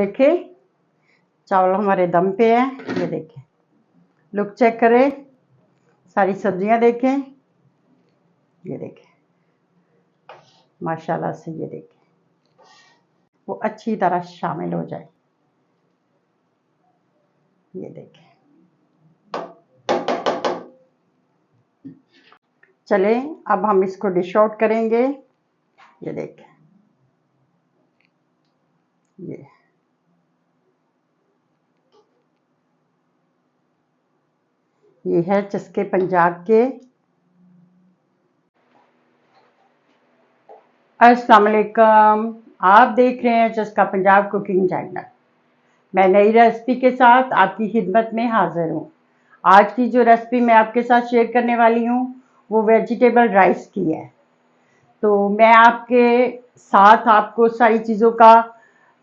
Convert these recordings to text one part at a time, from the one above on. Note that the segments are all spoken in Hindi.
देखिए चावल हमारे दम पे है। ये देखें, लुक चेक करें, सारी सब्जियां देखें। ये देखें माशाल्लाह से, ये देखें वो अच्छी तरह शामिल हो जाए। ये देखें, चलें अब हम इसको डिश आउट करेंगे। ये देखें, ये है चस्के पंजाब के। अस्सलाम वालेकुम, आप देख रहे हैं चस्का पंजाब कुकिंग चैनल। मैं नई रेसिपी के साथ आपकी खिदमत में हाजिर हूँ। आज की जो रेसिपी मैं आपके साथ शेयर करने वाली हूँ वो वेजिटेबल राइस की है। तो मैं आपके साथ आपको सारी चीज़ों का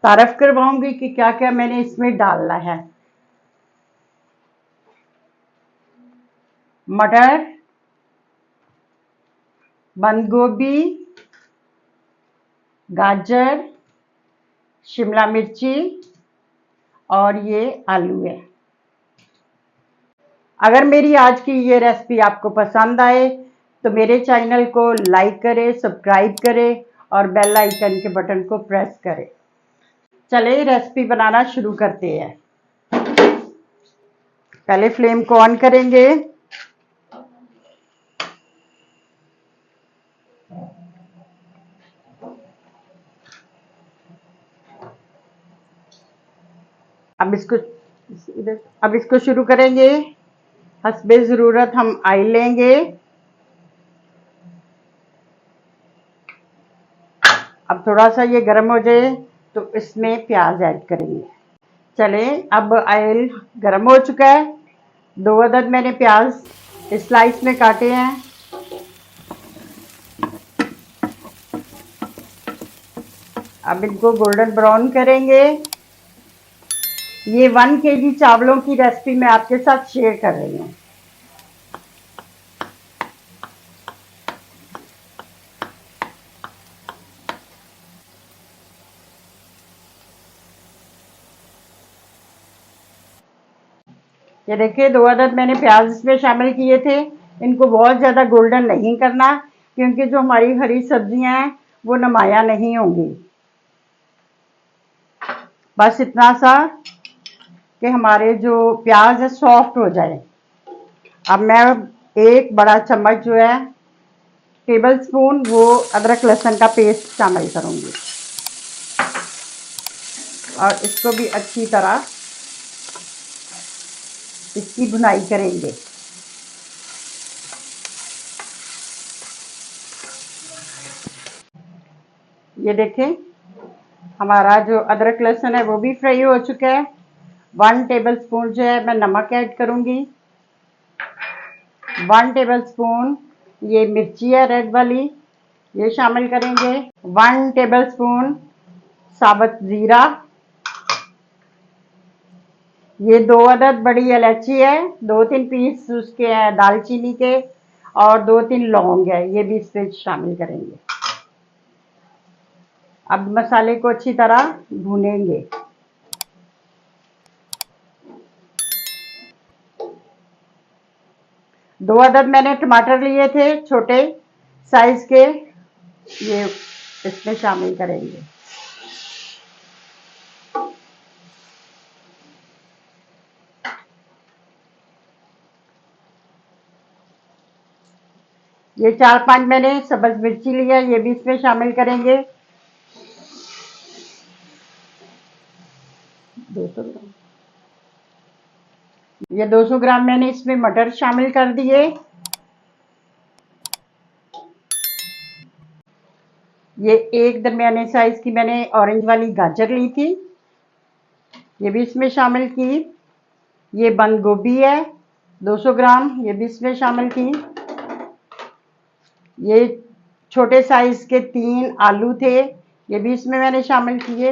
तारफ़ करवाऊंगी कि क्या क्या मैंने इसमें डालना है। मटर, बंद गोभी, गाजर, शिमला मिर्ची और ये आलू है। अगर मेरी आज की ये रेसिपी आपको पसंद आए तो मेरे चैनल को लाइक करें, सब्सक्राइब करें और बेल आइकन के बटन को प्रेस करें। चलिए रेसिपी बनाना शुरू करते हैं। पहले फ्लेम को ऑन करेंगे। अब इसको शुरू करेंगे। हस्बे ज़रूरत हम ऑयल लेंगे। अब थोड़ा सा ये गर्म हो जाए तो इसमें प्याज ऐड करेंगे। चलें अब ऑयल गर्म हो चुका है। 2 अदद मैंने प्याज स्लाइस में काटे हैं। अब इनको गोल्डन ब्राउन करेंगे। ये 1 केजी चावलों की रेसिपी मैं आपके साथ शेयर कर रही हूँ। ये देखिए 2 अदद मैंने प्याज इसमें शामिल किए थे। इनको बहुत ज़्यादा गोल्डन नहीं करना क्योंकि जो हमारी हरी सब्जियां हैं वो नुमाया नहीं होंगी। बस इतना सा कि हमारे जो प्याज है सॉफ्ट हो जाए। अब मैं 1 बड़ा चम्मच जो है टेबल स्पून वो अदरक लहसुन का पेस्ट शामिल करूंगी और इसको भी अच्छी तरह इसकी भुनाई करेंगे। ये देखें हमारा जो अदरक लहसुन है वो भी फ्राई हो चुका है। 1 टेबल स्पून जो है मैं नमक ऐड करूंगी। 1 टेबल स्पून ये मिर्ची है रेड वाली, ये शामिल करेंगे। 1 टेबल स्पून साबुत ज़ीरा। ये 2 अदद बड़ी इलायची है, 2-3 पीस उसके हैं दालचीनी के और 2-3 लौंग है, ये भी इसमें शामिल करेंगे। अब मसाले को अच्छी तरह भूनेंगे। दो अदद मैंने टमाटर लिए थे छोटे साइज के, ये इसमें शामिल करेंगे। ये 4-5 मैंने सब्ज मिर्ची लिया, ये भी इसमें शामिल करेंगे। 200 ग्राम, ये 200 ग्राम मैंने इसमें मटर शामिल कर दिए। ये 1 दरमियाने साइज की मैंने ऑरेंज वाली गाजर ली थी, ये भी इसमें शामिल की। ये बंद गोभी है 200 ग्राम, ये भी इसमें शामिल की। ये छोटे साइज के 3 आलू थे, ये भी इसमें मैंने शामिल किए।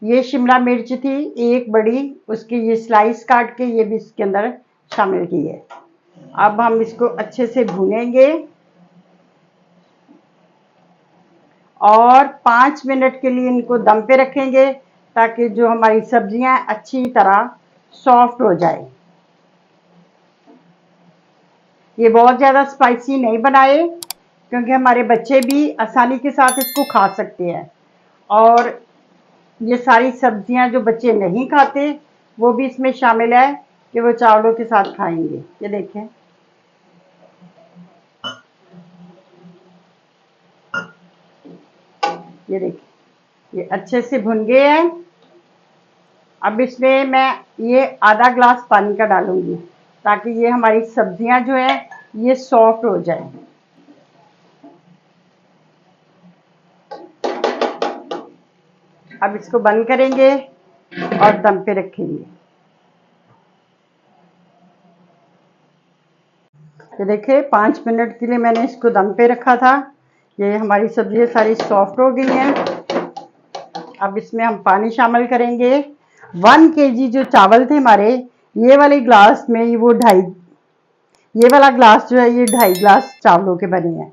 ये शिमला मिर्च थी 1 बड़ी, उसकी ये स्लाइस काट के ये भी इसके अंदर शामिल की है। अब हम इसको अच्छे से भूनेंगे और 5 मिनट के लिए इनको दम पे रखेंगे ताकि जो हमारी सब्जियां अच्छी तरह सॉफ्ट हो जाए। ये बहुत ज़्यादा स्पाइसी नहीं बनाए, क्योंकि हमारे बच्चे भी आसानी के साथ इसको खा सकते हैं। और ये सारी सब्जियां जो बच्चे नहीं खाते वो भी इसमें शामिल है कि वो चावलों के साथ खाएंगे। ये देखें, ये देखिए, ये अच्छे से भुन गए हैं। अब इसमें मैं ये आधा ग्लास पानी का डालूंगी, ताकि ये हमारी सब्जियां जो है ये सॉफ्ट हो जाए। अब इसको बंद करेंगे और दम पे रखेंगे। ये देखिए, 5 मिनट के लिए मैंने इसको दम पे रखा था। ये हमारी सब्जियां सारी सॉफ्ट हो गई हैं। अब इसमें हम पानी शामिल करेंगे। 1 केजी जो चावल थे हमारे, ये वाले ग्लास में ये वाला ग्लास जो है ये 2.5 ग्लास चावलों के बने हैं।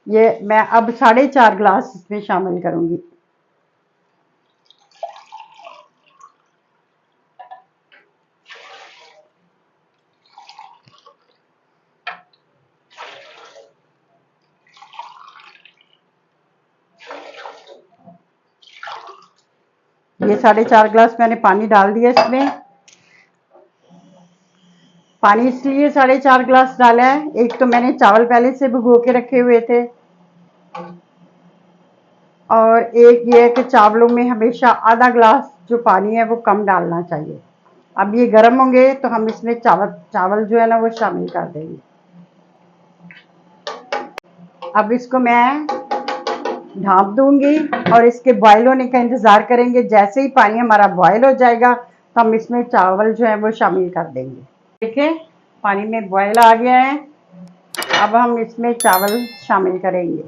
ये मैं अब 4.5 ग्लास इसमें शामिल करूंगी। ये 4.5 ग्लास मैंने पानी डाल दिया इसमें। पानी इसलिए 4.5 ग्लास डाला है, एक तो मैंने चावल पहले से भिगो के रखे हुए थे, और एक ये है कि चावलों में हमेशा आधा ग्लास जो पानी है वो कम डालना चाहिए। अब ये गर्म होंगे तो हम इसमें चावल जो है ना वो शामिल कर देंगे। अब इसको मैं ढाँप दूंगी और इसके बॉयल होने का इंतज़ार करेंगे। जैसे ही पानी हमारा बॉयल हो जाएगा तो हम इसमें चावल जो है वो शामिल कर देंगे। देखिए, पानी में बॉयल आ गया है। अब हम इसमें चावल शामिल करेंगे।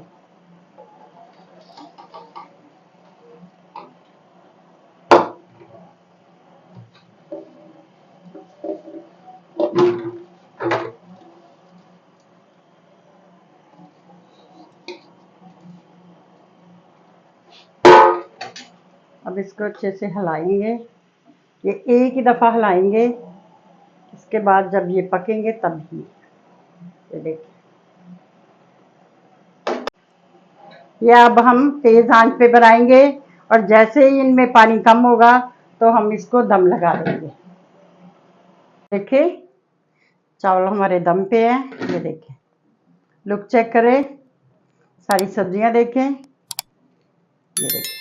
अब इसको अच्छे से हिलाएंगे। ये एक ही दफ़ा हिलाएंगे, इसके बाद जब ये पकेंगे तब ही। ये देखिए, ये अब हम तेज़ आंच पे बनाएंगे, और जैसे ही इनमें पानी कम होगा तो हम इसको दम लगा देंगे। देखिए, चावल हमारे दम पे हैं। ये देखें, लुक चेक करें, सारी सब्जियां देखें। ये देखें,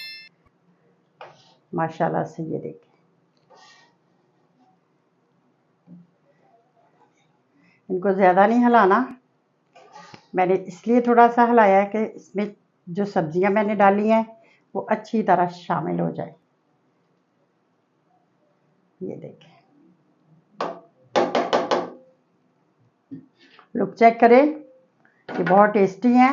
माशाल्लाह से। ये देखें, इनको ज़्यादा नहीं हिलाना, मैंने इसलिए थोड़ा सा हिलाया है कि इसमें जो सब्जियां मैंने डाली हैं वो अच्छी तरह शामिल हो जाए। ये देखें, लुक चेक करें, ये बहुत टेस्टी हैं।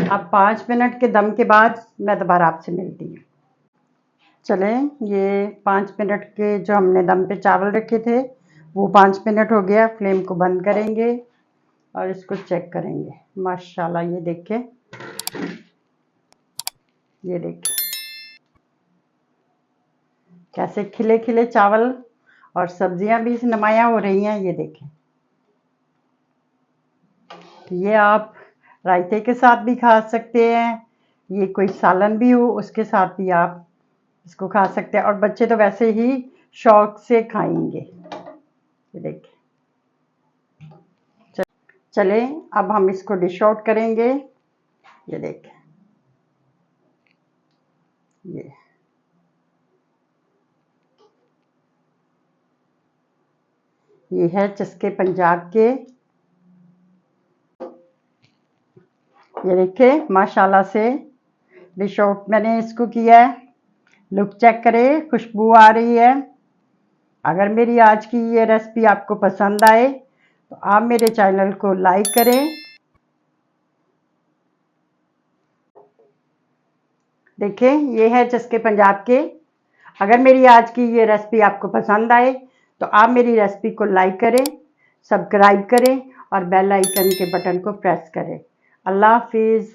अब 5 मिनट के दम के बाद मैं दोबारा आपसे मिलती हूँ। चलें, ये 5 मिनट के जो हमने दम पे चावल रखे थे वो 5 मिनट हो गया। फ्लेम को बंद करेंगे और इसको चेक करेंगे। माशाल्लाह, ये देखें, ये देखें कैसे खिले खिले चावल और सब्जियां भी नुमायां हो रही हैं। ये देखें, ये आप रायते के साथ भी खा सकते हैं, ये कोई सालन भी हो उसके साथ भी आप इसको खा सकते हैं, और बच्चे तो वैसे ही शौक से खाएंगे। ये देखिए, चलें अब हम इसको डिश आउट करेंगे। ये देखें, ये है चस्के पंजाब के। ये देखिए, माशाल्लाह से डिश आउट मैंने इसको किया है। लुक चेक करें, खुशबू आ रही है। अगर मेरी आज की ये रेसिपी आपको पसंद आए तो आप मेरे चैनल को लाइक करें। देखें, ये है चस्के पंजाब के। अगर मेरी आज की ये रेसिपी आपको पसंद आए तो आप मेरी रेसिपी को लाइक करें, सब्सक्राइब करें और बेल आइकन के बटन को प्रेस करें। अल्लाह हाफिज़।